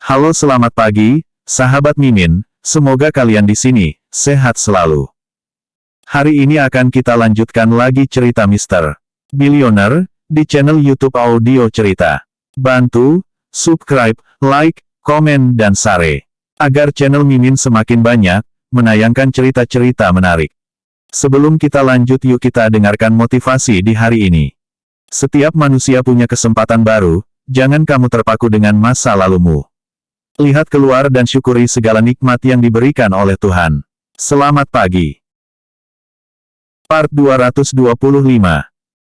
Halo, selamat pagi, sahabat Mimin. Semoga kalian di sini sehat selalu. Hari ini akan kita lanjutkan lagi cerita Mr. Billionaire di channel YouTube Audio Cerita. Bantu subscribe, like, komen, dan share agar channel Mimin semakin banyak menayangkan cerita-cerita menarik. Sebelum kita lanjut, yuk kita dengarkan motivasi di hari ini. Setiap manusia punya kesempatan baru, jangan kamu terpaku dengan masa lalumu. Lihat keluar dan syukuri segala nikmat yang diberikan oleh Tuhan. Selamat pagi. Part 225.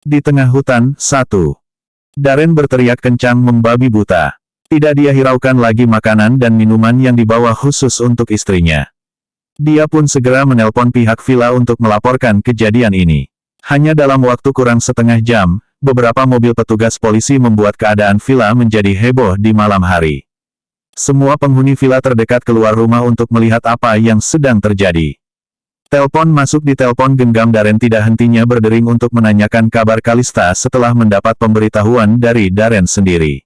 Di tengah hutan, 1. Darren berteriak kencang membabi buta. Tidak dia hiraukan lagi makanan dan minuman yang dibawa khusus untuk istrinya. Dia pun segera menelpon pihak villa untuk melaporkan kejadian ini. Hanya dalam waktu kurang setengah jam, beberapa mobil petugas polisi membuat keadaan villa menjadi heboh di malam hari. Semua penghuni villa terdekat keluar rumah untuk melihat apa yang sedang terjadi. Telepon masuk di telepon genggam Darren tidak hentinya berdering untuk menanyakan kabar Kalista setelah mendapat pemberitahuan dari Darren sendiri.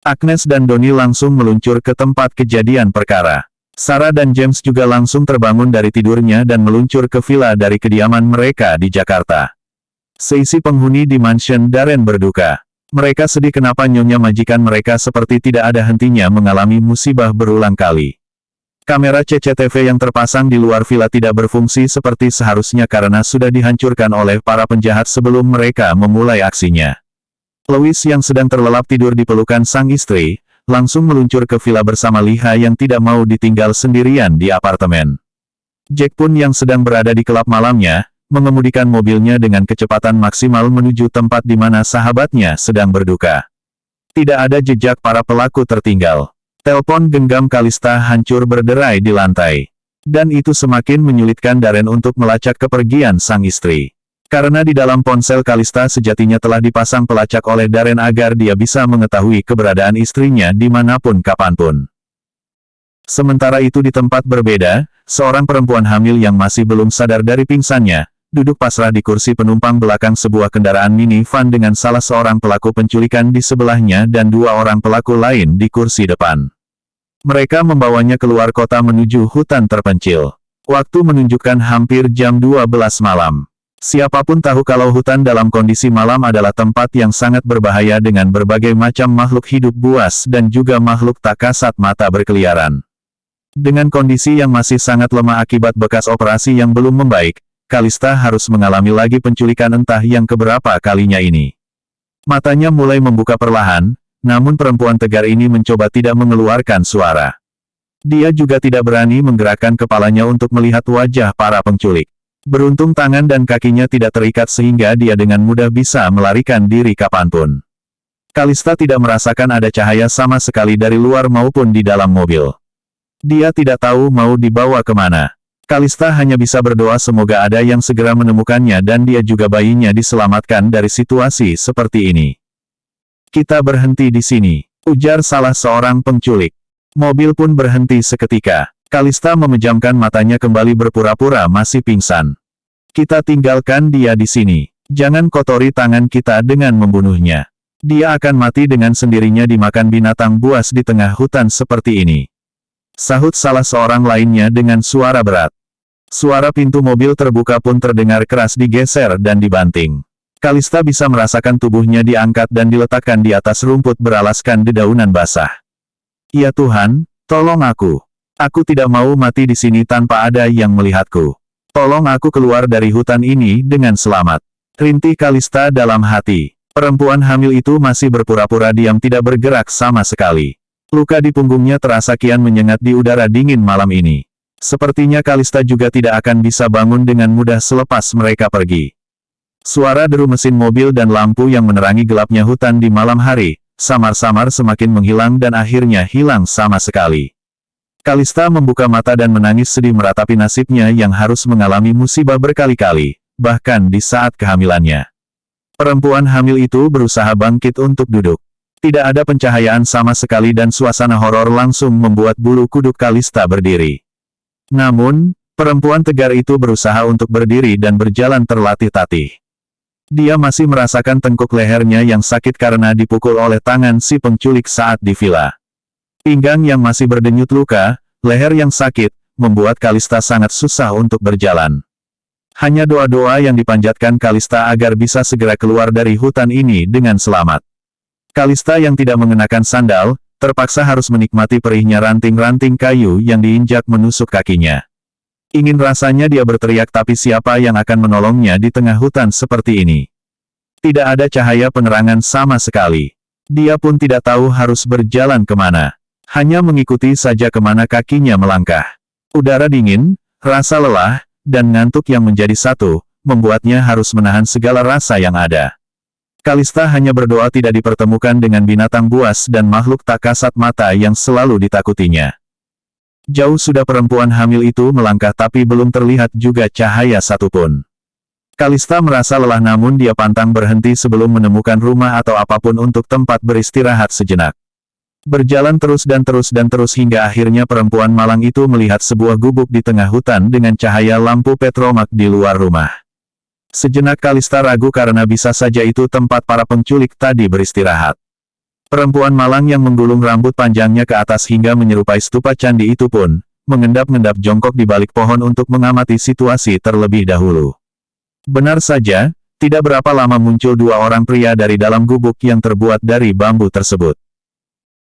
Agnes dan Donnie langsung meluncur ke tempat kejadian perkara. Sarah dan James juga langsung terbangun dari tidurnya dan meluncur ke villa dari kediaman mereka di Jakarta. Seisi penghuni di mansion Darren berduka. Mereka sedih kenapa nyonya majikan mereka seperti tidak ada hentinya mengalami musibah berulang kali. Kamera CCTV yang terpasang di luar villa tidak berfungsi seperti seharusnya karena sudah dihancurkan oleh para penjahat sebelum mereka memulai aksinya. Louis yang sedang terlelap tidur di pelukan sang istri, langsung meluncur ke villa bersama Liha yang tidak mau ditinggal sendirian di apartemen. Jack pun yang sedang berada di kelab malamnya, mengemudikan mobilnya dengan kecepatan maksimal menuju tempat di mana sahabatnya sedang berduka. Tidak ada jejak para pelaku tertinggal. Telepon genggam Kalista hancur berderai di lantai. Dan itu semakin menyulitkan Darren untuk melacak kepergian sang istri. Karena di dalam ponsel Kalista sejatinya telah dipasang pelacak oleh Darren agar dia bisa mengetahui keberadaan istrinya dimanapun kapanpun. Sementara itu di tempat berbeda, seorang perempuan hamil yang masih belum sadar dari pingsannya, duduk pasrah di kursi penumpang belakang sebuah kendaraan minivan dengan salah seorang pelaku penculikan di sebelahnya dan dua orang pelaku lain di kursi depan. Mereka membawanya keluar kota menuju hutan terpencil. Waktu menunjukkan hampir jam 12 malam. Siapapun tahu kalau hutan dalam kondisi malam adalah tempat yang sangat berbahaya dengan berbagai macam makhluk hidup buas dan juga makhluk tak kasat mata berkeliaran. Dengan kondisi yang masih sangat lemah akibat bekas operasi yang belum membaik, Kalista harus mengalami lagi penculikan entah yang keberapa kalinya ini. Matanya mulai membuka perlahan, namun perempuan tegar ini mencoba tidak mengeluarkan suara. Dia juga tidak berani menggerakkan kepalanya untuk melihat wajah para penculik. Beruntung tangan dan kakinya tidak terikat sehingga dia dengan mudah bisa melarikan diri kapanpun. Kalista tidak merasakan ada cahaya sama sekali dari luar maupun di dalam mobil. Dia tidak tahu mau dibawa kemana. Kalista hanya bisa berdoa semoga ada yang segera menemukannya dan dia juga bayinya diselamatkan dari situasi seperti ini. Kita berhenti di sini, ujar salah seorang penculik. Mobil pun berhenti seketika. Kalista memejamkan matanya kembali berpura-pura masih pingsan. Kita tinggalkan dia di sini. Jangan kotori tangan kita dengan membunuhnya. Dia akan mati dengan sendirinya dimakan binatang buas di tengah hutan seperti ini. Sahut salah seorang lainnya dengan suara berat. Suara pintu mobil terbuka pun terdengar keras digeser dan dibanting. Kalista bisa merasakan tubuhnya diangkat dan diletakkan di atas rumput beralaskan dedaunan basah. Ya Tuhan, tolong aku. Aku tidak mau mati di sini tanpa ada yang melihatku. Tolong aku keluar dari hutan ini dengan selamat. Rintih Kalista dalam hati. Perempuan hamil itu masih berpura-pura diam tidak bergerak sama sekali. Luka di punggungnya terasa kian menyengat di udara dingin malam ini. Sepertinya Kalista juga tidak akan bisa bangun dengan mudah selepas mereka pergi. Suara deru mesin mobil dan lampu yang menerangi gelapnya hutan di malam hari, samar-samar semakin menghilang dan akhirnya hilang sama sekali. Kalista membuka mata dan menangis sedih meratapi nasibnya yang harus mengalami musibah berkali-kali, bahkan di saat kehamilannya. Perempuan hamil itu berusaha bangkit untuk duduk. Tidak ada pencahayaan sama sekali dan suasana horor langsung membuat bulu kuduk Kalista berdiri. Namun, perempuan tegar itu berusaha untuk berdiri dan berjalan terlatih-tatih. Dia masih merasakan tengkuk lehernya yang sakit karena dipukul oleh tangan si penculik saat di villa. Pinggang yang masih berdenyut luka, leher yang sakit, membuat Kalista sangat susah untuk berjalan. Hanya doa-doa yang dipanjatkan Kalista agar bisa segera keluar dari hutan ini dengan selamat. Kalista yang tidak mengenakan sandal, terpaksa harus menikmati perihnya ranting-ranting kayu yang diinjak menusuk kakinya. Ingin rasanya dia berteriak, tapi siapa yang akan menolongnya di tengah hutan seperti ini? Tidak ada cahaya penerangan sama sekali. Dia pun tidak tahu harus berjalan kemana. Hanya mengikuti saja kemana kakinya melangkah. Udara dingin, rasa lelah, dan ngantuk yang menjadi satu, membuatnya harus menahan segala rasa yang ada. Kalista hanya berdoa tidak dipertemukan dengan binatang buas dan makhluk tak kasat mata yang selalu ditakutinya. Jauh sudah perempuan hamil itu melangkah, tapi belum terlihat juga cahaya satupun. Kalista merasa lelah, namun dia pantang berhenti sebelum menemukan rumah atau apapun untuk tempat beristirahat sejenak. Berjalan terus dan terus hingga akhirnya perempuan malang itu melihat sebuah gubuk di tengah hutan dengan cahaya lampu petromak di luar rumah. Sejenak Kalista ragu karena bisa saja itu tempat para penculik tadi beristirahat. Perempuan malang yang menggulung rambut panjangnya ke atas hingga menyerupai stupa candi itu pun mengendap-endap jongkok di balik pohon untuk mengamati situasi terlebih dahulu. Benar saja, tidak berapa lama muncul dua orang pria dari dalam gubuk yang terbuat dari bambu tersebut.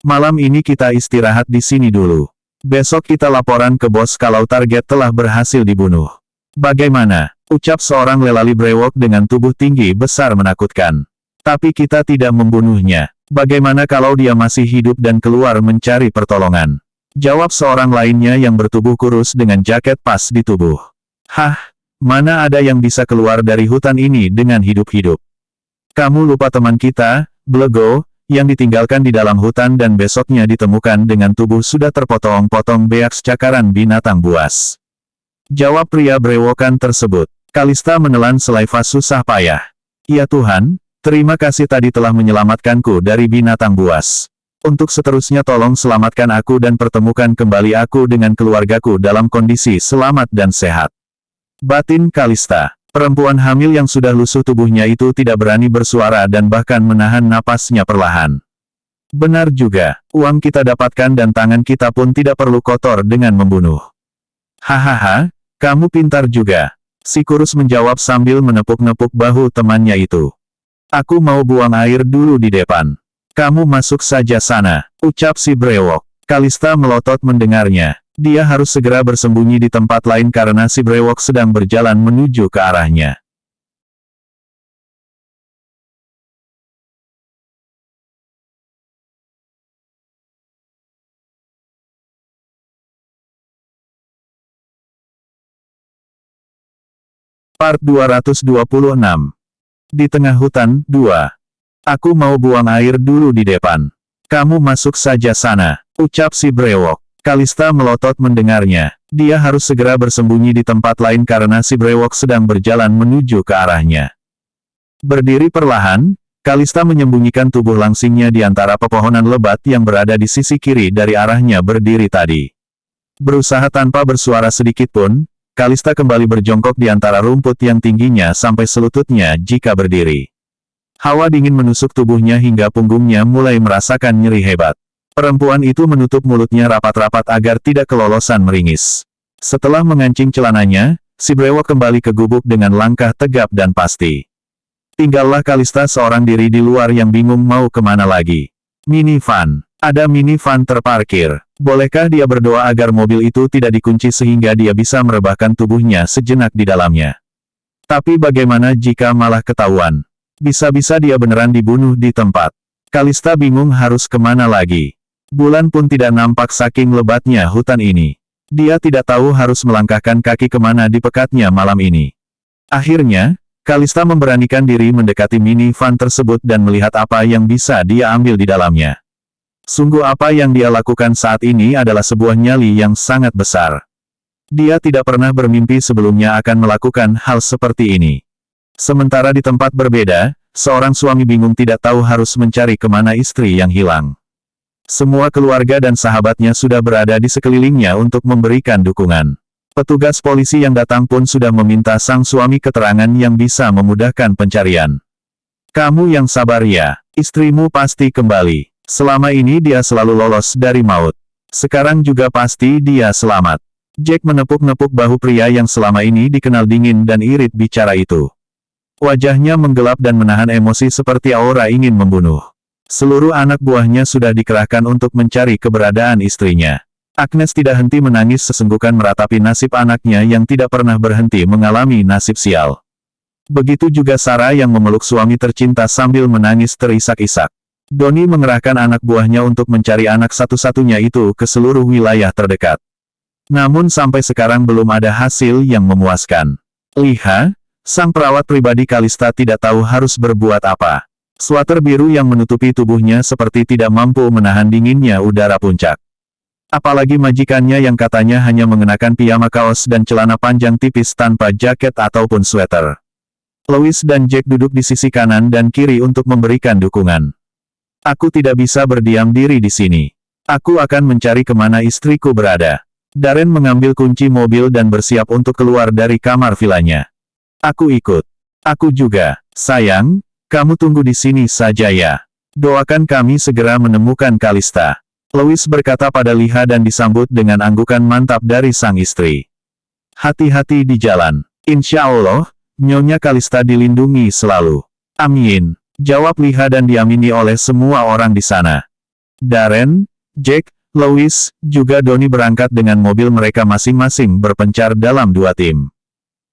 Malam ini kita istirahat di sini dulu. Besok kita laporan ke bos kalau target telah berhasil dibunuh. Bagaimana? Ucap seorang lelali brewok dengan tubuh tinggi besar menakutkan. Tapi kita tidak membunuhnya. Bagaimana kalau dia masih hidup dan keluar mencari pertolongan? Jawab seorang lainnya yang bertubuh kurus dengan jaket pas di tubuh. Hah? Mana ada yang bisa keluar dari hutan ini dengan hidup-hidup? Kamu lupa teman kita, Blego, yang ditinggalkan di dalam hutan dan besoknya ditemukan dengan tubuh sudah terpotong-potong beak cakaran binatang buas. Jawab pria brewokan tersebut. Kalista menelan selaiva susah payah. Ya Tuhan, terima kasih tadi telah menyelamatkanku dari binatang buas. Untuk seterusnya tolong selamatkan aku dan pertemukan kembali aku dengan keluargaku dalam kondisi selamat dan sehat. Batin Kalista. Perempuan hamil yang sudah lusuh tubuhnya itu tidak berani bersuara dan bahkan menahan napasnya perlahan. Benar juga, uang kita dapatkan dan tangan kita pun tidak perlu kotor dengan membunuh. Hahaha, kamu pintar juga. Si kurus menjawab sambil menepuk-nepuk bahu temannya itu. Aku mau buang air dulu di depan. Kamu masuk saja sana, ucap si brewok. Kalista melotot mendengarnya. Dia harus segera bersembunyi di tempat lain karena si brewok sedang berjalan menuju ke arahnya. Part 226. Di tengah hutan, 2. Aku mau buang air dulu di depan. Kamu masuk saja sana, ucap si brewok. Kalista melotot mendengarnya. Dia harus segera bersembunyi di tempat lain karena si brewok sedang berjalan menuju ke arahnya. Berdiri perlahan, Kalista menyembunyikan tubuh langsingnya di antara pepohonan lebat yang berada di sisi kiri dari arahnya berdiri tadi. Berusaha tanpa bersuara sedikit pun, Kalista kembali berjongkok di antara rumput yang tingginya sampai selututnya jika berdiri. Hawa dingin menusuk tubuhnya hingga punggungnya mulai merasakan nyeri hebat. Perempuan itu menutup mulutnya rapat-rapat agar tidak kelolosan meringis. Setelah mengancing celananya, si brewok kembali ke gubuk dengan langkah tegap dan pasti. Tinggallah Kalista seorang diri di luar yang bingung mau kemana lagi. Minivan. Ada minivan terparkir. Bolehkah dia berdoa agar mobil itu tidak dikunci sehingga dia bisa merebahkan tubuhnya sejenak di dalamnya? Tapi bagaimana jika malah ketahuan? Bisa-bisa dia beneran dibunuh di tempat. Kalista bingung harus kemana lagi. Bulan pun tidak nampak saking lebatnya hutan ini. Dia tidak tahu harus melangkahkan kaki kemana di pekatnya malam ini. Akhirnya, Kalista memberanikan diri mendekati minivan tersebut dan melihat apa yang bisa dia ambil di dalamnya. Sungguh apa yang dia lakukan saat ini adalah sebuah nyali yang sangat besar. Dia tidak pernah bermimpi sebelumnya akan melakukan hal seperti ini. Sementara di tempat berbeda, seorang suami bingung tidak tahu harus mencari kemana istri yang hilang. Semua keluarga dan sahabatnya sudah berada di sekelilingnya untuk memberikan dukungan. Petugas polisi yang datang pun sudah meminta sang suami keterangan yang bisa memudahkan pencarian. Kamu yang sabar ya, istrimu pasti kembali. Selama ini dia selalu lolos dari maut. Sekarang juga pasti dia selamat. Jack menepuk-nepuk bahu pria yang selama ini dikenal dingin dan irit bicara itu. Wajahnya menggelap dan menahan emosi seperti aura ingin membunuh. Seluruh anak buahnya sudah dikerahkan untuk mencari keberadaan istrinya. Agnes tidak henti menangis sesenggukan meratapi nasib anaknya yang tidak pernah berhenti mengalami nasib sial. Begitu juga Sarah yang memeluk suami tercinta sambil menangis terisak-isak. Donnie mengerahkan anak buahnya untuk mencari anak satu-satunya itu ke seluruh wilayah terdekat. Namun sampai sekarang belum ada hasil yang memuaskan. Liha, sang perawat pribadi Kalista tidak tahu harus berbuat apa. Sweater biru yang menutupi tubuhnya seperti tidak mampu menahan dinginnya udara puncak. Apalagi majikannya yang katanya hanya mengenakan piyama kaos dan celana panjang tipis tanpa jaket ataupun sweater. Louis dan Jack duduk di sisi kanan dan kiri untuk memberikan dukungan. Aku tidak bisa berdiam diri di sini. Aku akan mencari kemana istriku berada. Darren mengambil kunci mobil dan bersiap untuk keluar dari kamar vilanya. Aku ikut. Aku juga. Sayang, kamu tunggu di sini saja ya. Doakan kami segera menemukan Kalista. Louis berkata pada Liha dan disambut dengan anggukan mantap dari sang istri. Hati-hati di jalan. Insya Allah, Nyonya Kalista dilindungi selalu. Amin. Jawab Liha dan diamini oleh semua orang di sana. Darren, Jack, Louis, juga Donnie berangkat dengan mobil mereka masing-masing berpencar dalam dua tim.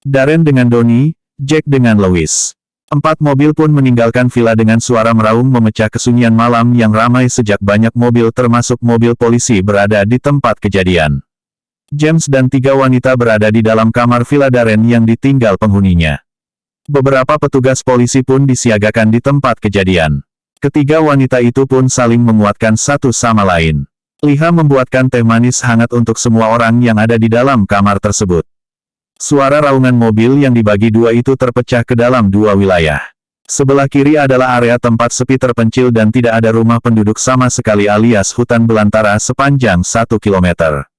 Darren dengan Donnie, Jack dengan Louis. 4 mobil pun meninggalkan villa dengan suara meraung memecah kesunyian malam yang ramai sejak banyak mobil termasuk mobil polisi berada di tempat kejadian. James dan 3 wanita berada di dalam kamar villa Darren yang ditinggal penghuninya. Beberapa petugas polisi pun disiagakan di tempat kejadian. Ketiga wanita itu pun saling menguatkan satu sama lain. Liha membuatkan teh manis hangat untuk semua orang yang ada di dalam kamar tersebut. Suara raungan mobil yang dibagi dua itu terpecah ke dalam 2 wilayah. Sebelah kiri adalah area tempat sepi terpencil dan tidak ada rumah penduduk sama sekali alias hutan belantara sepanjang 1 kilometer.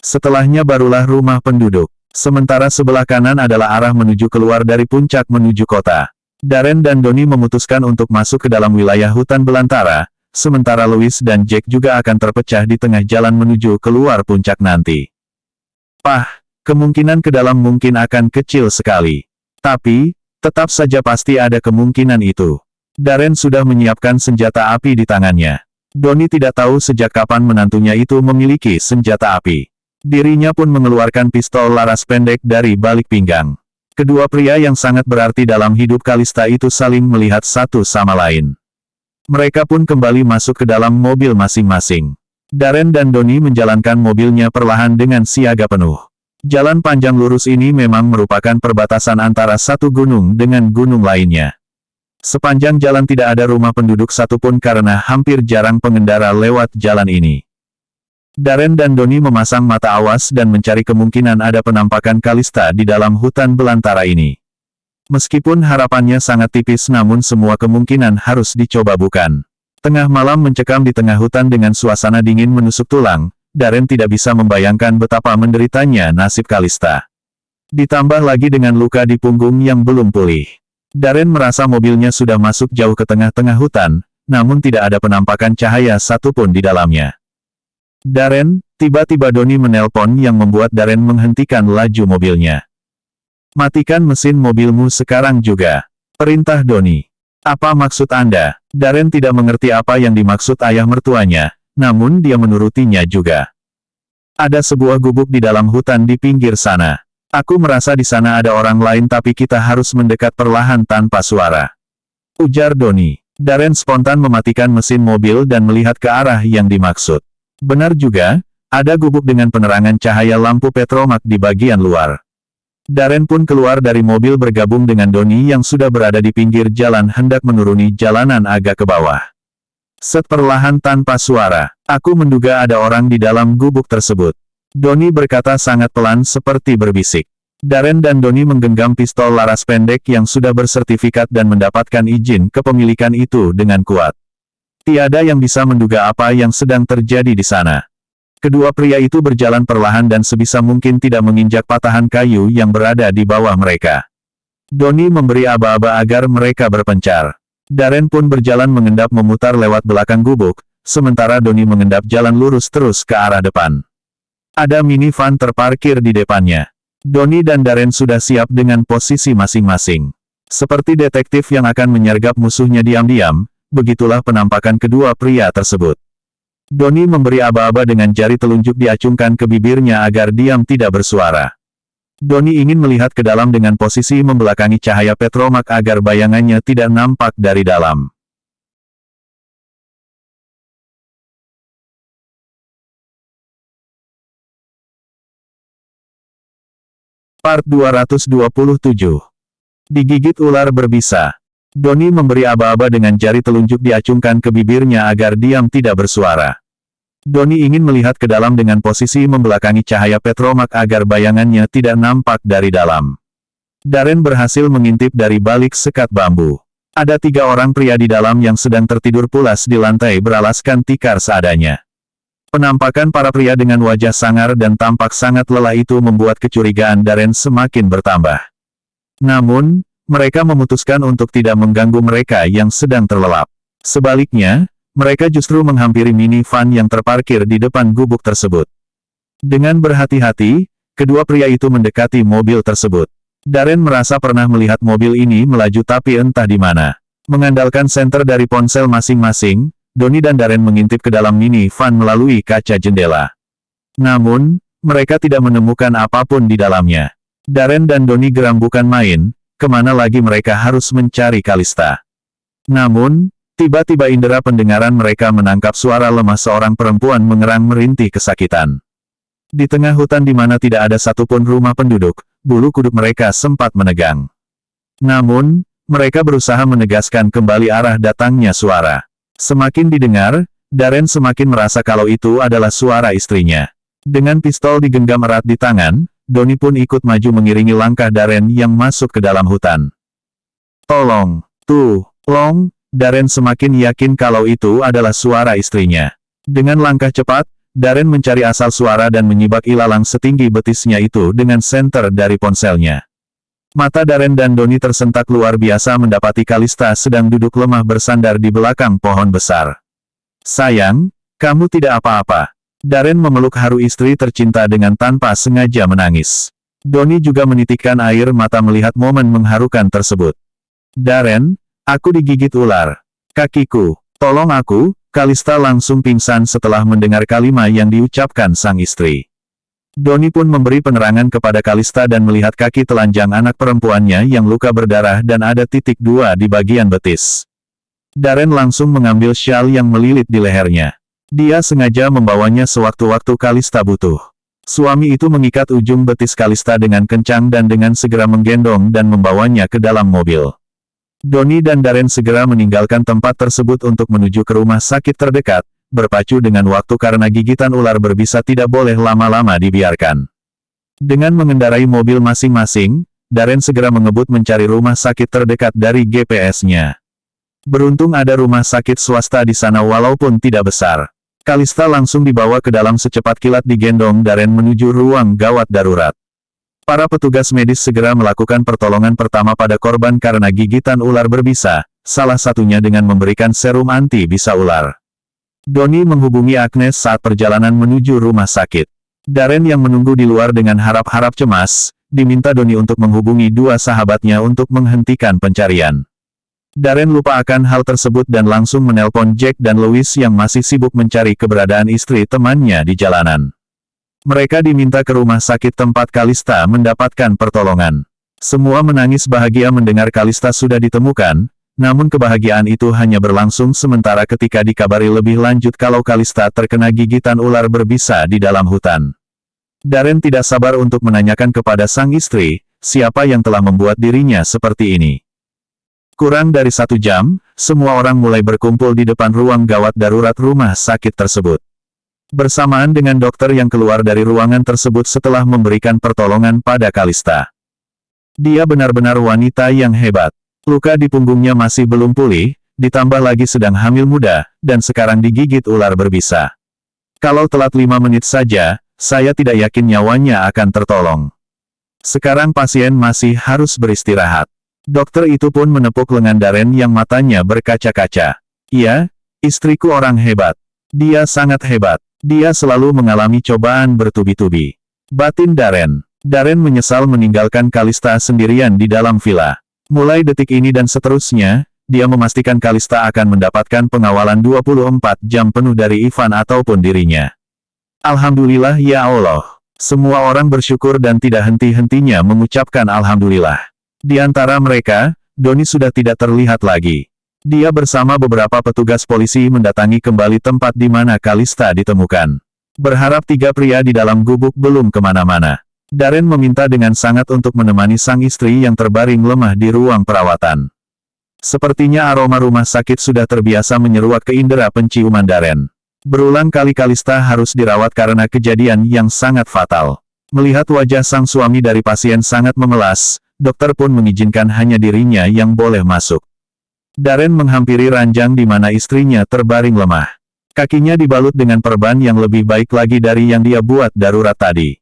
Setelahnya barulah rumah penduduk. Sementara sebelah kanan adalah arah menuju keluar dari puncak menuju kota. Darren dan Donnie memutuskan untuk masuk ke dalam wilayah hutan belantara, sementara Louis dan Jack juga akan terpecah di tengah jalan menuju keluar puncak nanti. Kemungkinan ke dalam mungkin akan kecil sekali. Tapi, tetap saja pasti ada kemungkinan itu. Darren sudah menyiapkan senjata api di tangannya. Donnie tidak tahu sejak kapan menantunya itu memiliki senjata api. Dirinya pun mengeluarkan pistol laras pendek dari balik pinggang. Kedua pria yang sangat berarti dalam hidup Kalista itu saling melihat satu sama lain. Mereka pun kembali masuk ke dalam mobil masing-masing. Darren dan Donnie menjalankan mobilnya perlahan dengan siaga penuh. Jalan panjang lurus ini memang merupakan perbatasan antara satu gunung dengan gunung lainnya. Sepanjang jalan tidak ada rumah penduduk satupun karena hampir jarang pengendara lewat jalan ini. Darren dan Donnie memasang mata awas dan mencari kemungkinan ada penampakan Kalista di dalam hutan belantara ini. Meskipun harapannya sangat tipis namun semua kemungkinan harus dicoba bukan. Tengah malam mencekam di tengah hutan dengan suasana dingin menusuk tulang. Darren tidak bisa membayangkan betapa menderitanya nasib Kalista. Ditambah lagi dengan luka di punggung yang belum pulih. Darren merasa mobilnya sudah masuk jauh ke tengah-tengah hutan, namun tidak ada penampakan cahaya satupun di dalamnya. Darren, tiba-tiba Donnie menelpon yang membuat Darren menghentikan laju mobilnya. Matikan mesin mobilmu sekarang juga. Perintah Donnie. Apa maksud Anda? Darren tidak mengerti apa yang dimaksud ayah mertuanya. Namun dia menurutinya juga. Ada sebuah gubuk di dalam hutan di pinggir sana. Aku merasa di sana ada orang lain tapi kita harus mendekat perlahan tanpa suara. Ujar Donnie. Darren spontan mematikan mesin mobil dan melihat ke arah yang dimaksud. Benar juga, ada gubuk dengan penerangan cahaya lampu petromak di bagian luar. Darren pun keluar dari mobil bergabung dengan Donnie yang sudah berada di pinggir jalan hendak menuruni jalanan agak ke bawah. Set perlahan tanpa suara, aku menduga ada orang di dalam gubuk tersebut. Donnie berkata sangat pelan seperti berbisik. Darren dan Donnie menggenggam pistol laras pendek yang sudah bersertifikat dan mendapatkan izin kepemilikan itu dengan kuat. Tiada yang bisa menduga apa yang sedang terjadi di sana. Kedua pria itu berjalan perlahan dan sebisa mungkin tidak menginjak patahan kayu yang berada di bawah mereka. Donnie memberi aba-aba agar mereka berpencar. Darren pun berjalan mengendap memutar lewat belakang gubuk, sementara Doni mengendap jalan lurus terus ke arah depan. Ada minivan terparkir di depannya. Doni dan Darren sudah siap dengan posisi masing-masing. Seperti detektif yang akan menyergap musuhnya diam-diam, begitulah penampakan kedua pria tersebut. Doni memberi aba-aba dengan jari telunjuk diacungkan ke bibirnya agar diam tidak bersuara. Doni ingin melihat ke dalam dengan posisi membelakangi cahaya petromak agar bayangannya tidak nampak dari dalam. Part 227. Digigit ular berbisa. Doni memberi aba-aba dengan jari telunjuk diacungkan ke bibirnya agar diam tidak bersuara. Doni ingin melihat ke dalam dengan posisi membelakangi cahaya petromak agar bayangannya tidak nampak dari dalam. Darren berhasil mengintip dari balik sekat bambu. Ada 3 orang pria di dalam yang sedang tertidur pulas di lantai beralaskan tikar seadanya. Penampakan para pria dengan wajah sangar dan tampak sangat lelah itu membuat kecurigaan Darren semakin bertambah. Namun, mereka memutuskan untuk tidak mengganggu mereka yang sedang terlelap. Sebaliknya, mereka justru menghampiri minivan yang terparkir di depan gubuk tersebut. Dengan berhati-hati, kedua pria itu mendekati mobil tersebut. Darren merasa pernah melihat mobil ini melaju tapi entah di mana. Mengandalkan senter dari ponsel masing-masing, Doni dan Darren mengintip ke dalam minivan melalui kaca jendela. Namun, mereka tidak menemukan apapun di dalamnya. Darren dan Doni geram bukan main, kemana lagi mereka harus mencari Kalista. Namun, tiba-tiba indera pendengaran mereka menangkap suara lemah seorang perempuan mengerang merintih kesakitan. Di tengah hutan di mana tidak ada satupun rumah penduduk, bulu kuduk mereka sempat menegang. Namun, mereka berusaha menegaskan kembali arah datangnya suara. Semakin didengar, Darren semakin merasa kalau itu adalah suara istrinya. Dengan pistol digenggam erat di tangan, Doni pun ikut maju mengiringi langkah Darren yang masuk ke dalam hutan. Tolong, tolong. Darren semakin yakin kalau itu adalah suara istrinya. Dengan langkah cepat, Darren mencari asal suara dan menyibak ilalang setinggi betisnya itu dengan senter dari ponselnya. Mata Darren dan Doni tersentak luar biasa mendapati Kalista sedang duduk lemah bersandar di belakang pohon besar. Sayang, kamu tidak apa-apa. Darren memeluk haru istri tercinta dengan tanpa sengaja menangis. Doni juga menitikkan air mata melihat momen mengharukan tersebut. Darren, aku digigit ular. Kakiku, tolong aku. Kalista langsung pingsan setelah mendengar kalimat yang diucapkan sang istri. Doni pun memberi penerangan kepada Kalista dan melihat kaki telanjang anak perempuannya yang luka berdarah dan ada titik 2 di bagian betis. Darren langsung mengambil syal yang melilit di lehernya. Dia sengaja membawanya sewaktu-waktu Kalista butuh. Suami itu mengikat ujung betis Kalista dengan kencang dan dengan segera menggendong dan membawanya ke dalam mobil. Doni dan Darren segera meninggalkan tempat tersebut untuk menuju ke rumah sakit terdekat, berpacu dengan waktu karena gigitan ular berbisa tidak boleh lama-lama dibiarkan. Dengan mengendarai mobil masing-masing, Darren segera mengebut mencari rumah sakit terdekat dari GPS-nya. Beruntung ada rumah sakit swasta di sana walaupun tidak besar. Kalista langsung dibawa ke dalam secepat kilat digendong Darren menuju ruang gawat darurat. Para petugas medis segera melakukan pertolongan pertama pada korban karena gigitan ular berbisa, salah satunya dengan memberikan serum anti-bisa ular. Doni menghubungi Agnes saat perjalanan menuju rumah sakit. Darren yang menunggu di luar dengan harap-harap cemas, diminta Doni untuk menghubungi 2 sahabatnya untuk menghentikan pencarian. Darren lupa akan hal tersebut dan langsung menelpon Jack dan Louis yang masih sibuk mencari keberadaan istri temannya di jalanan. Mereka diminta ke rumah sakit tempat Kalista mendapatkan pertolongan. Semua menangis bahagia mendengar Kalista sudah ditemukan, namun kebahagiaan itu hanya berlangsung sementara ketika dikabari lebih lanjut kalau Kalista terkena gigitan ular berbisa di dalam hutan. Darren tidak sabar untuk menanyakan kepada sang istri, siapa yang telah membuat dirinya seperti ini. Kurang dari 1 jam, semua orang mulai berkumpul di depan ruang gawat darurat rumah sakit tersebut. Bersamaan dengan dokter yang keluar dari ruangan tersebut setelah memberikan pertolongan pada Kalista. Dia benar-benar wanita yang hebat. Luka di punggungnya masih belum pulih, ditambah lagi sedang hamil muda, dan sekarang digigit ular berbisa. Kalau telat 5 menit saja, saya tidak yakin nyawanya akan tertolong. Sekarang pasien masih harus beristirahat. Dokter itu pun menepuk lengan Darren yang matanya berkaca-kaca. Iya, istriku orang hebat. Dia sangat hebat. Dia selalu mengalami cobaan bertubi-tubi. Batin Darren. Darren menyesal meninggalkan Kalista sendirian di dalam villa. Mulai detik ini dan seterusnya, dia memastikan Kalista akan mendapatkan pengawalan 24 jam penuh dari Ivan ataupun dirinya. Alhamdulillah ya Allah. Semua orang bersyukur dan tidak henti-hentinya mengucapkan Alhamdulillah. Di antara mereka, Doni sudah tidak terlihat lagi. Dia bersama beberapa petugas polisi mendatangi kembali tempat di mana Kalista ditemukan. Berharap tiga pria di dalam gubuk belum kemana-mana. Darren meminta dengan sangat untuk menemani sang istri yang terbaring lemah di ruang perawatan. Sepertinya aroma rumah sakit sudah terbiasa menyeruak ke indera penciuman Darren. Berulang kali Kalista harus dirawat karena kejadian yang sangat fatal. Melihat wajah sang suami dari pasien sangat memelas, dokter pun mengizinkan hanya dirinya yang boleh masuk. Darren menghampiri ranjang di mana istrinya terbaring lemah. Kakinya dibalut dengan perban yang lebih baik lagi dari yang dia buat darurat tadi.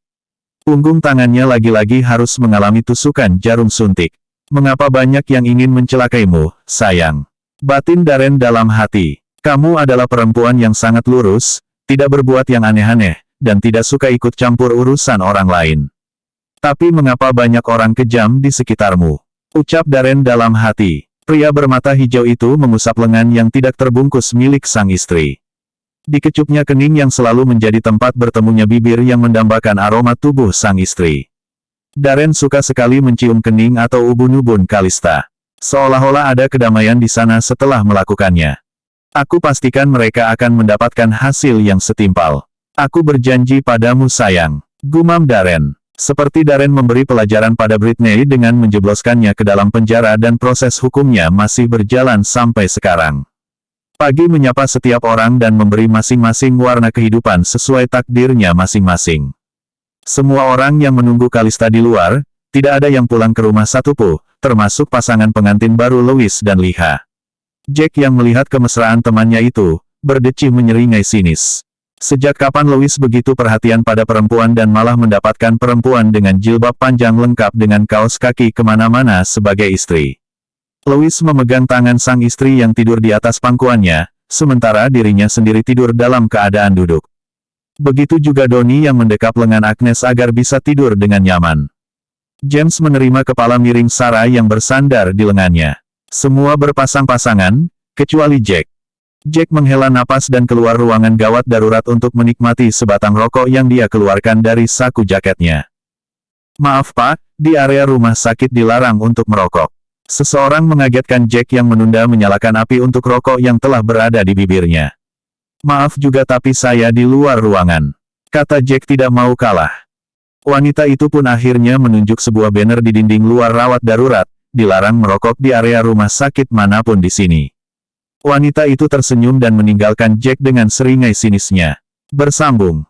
Punggung tangannya lagi-lagi harus mengalami tusukan jarum suntik. Mengapa banyak yang ingin mencelakaimu, sayang? Batin Darren dalam hati. Kamu adalah perempuan yang sangat lurus, tidak berbuat yang aneh-aneh, dan tidak suka ikut campur urusan orang lain. Tapi mengapa banyak orang kejam di sekitarmu? Ucap Darren dalam hati. Pria bermata hijau itu mengusap lengan yang tidak terbungkus milik sang istri. Dikecupnya kening yang selalu menjadi tempat bertemunya bibir yang mendambakan aroma tubuh sang istri. Darren suka sekali mencium kening atau ubun-ubun Kalista. Seolah-olah ada kedamaian di sana setelah melakukannya. Aku pastikan mereka akan mendapatkan hasil yang setimpal. Aku berjanji padamu sayang. Gumam Darren. Seperti Darren memberi pelajaran pada Britney dengan menjebloskannya ke dalam penjara dan proses hukumnya masih berjalan sampai sekarang. Pagi menyapa setiap orang dan memberi masing-masing warna kehidupan sesuai takdirnya masing-masing. Semua orang yang menunggu Kalista di luar, tidak ada yang pulang ke rumah satupun, termasuk pasangan pengantin baru Louis dan Liha. Jack yang melihat kemesraan temannya itu, berdecih menyeringai sinis. Sejak kapan Louis begitu perhatian pada perempuan dan malah mendapatkan perempuan dengan jilbab panjang lengkap dengan kaos kaki kemana-mana sebagai istri? Louis memegang tangan sang istri yang tidur di atas pangkuannya, sementara dirinya sendiri tidur dalam keadaan duduk. Begitu juga Doni yang mendekap lengan Agnes agar bisa tidur dengan nyaman. James menerima kepala miring Sarah yang bersandar di lengannya. Semua berpasang-pasangan, kecuali Jack. Jack menghela napas dan keluar ruangan gawat darurat untuk menikmati sebatang rokok yang dia keluarkan dari saku jaketnya. Maaf Pak, di area rumah sakit dilarang untuk merokok. Seseorang mengagetkan Jack yang menunda menyalakan api untuk rokok yang telah berada di bibirnya. Maaf juga tapi saya di luar ruangan. Kata Jack tidak mau kalah. Wanita itu pun akhirnya menunjuk sebuah banner di dinding luar rawat darurat, dilarang merokok di area rumah sakit manapun di sini. Wanita itu tersenyum dan meninggalkan Jack dengan seringai sinisnya. Bersambung.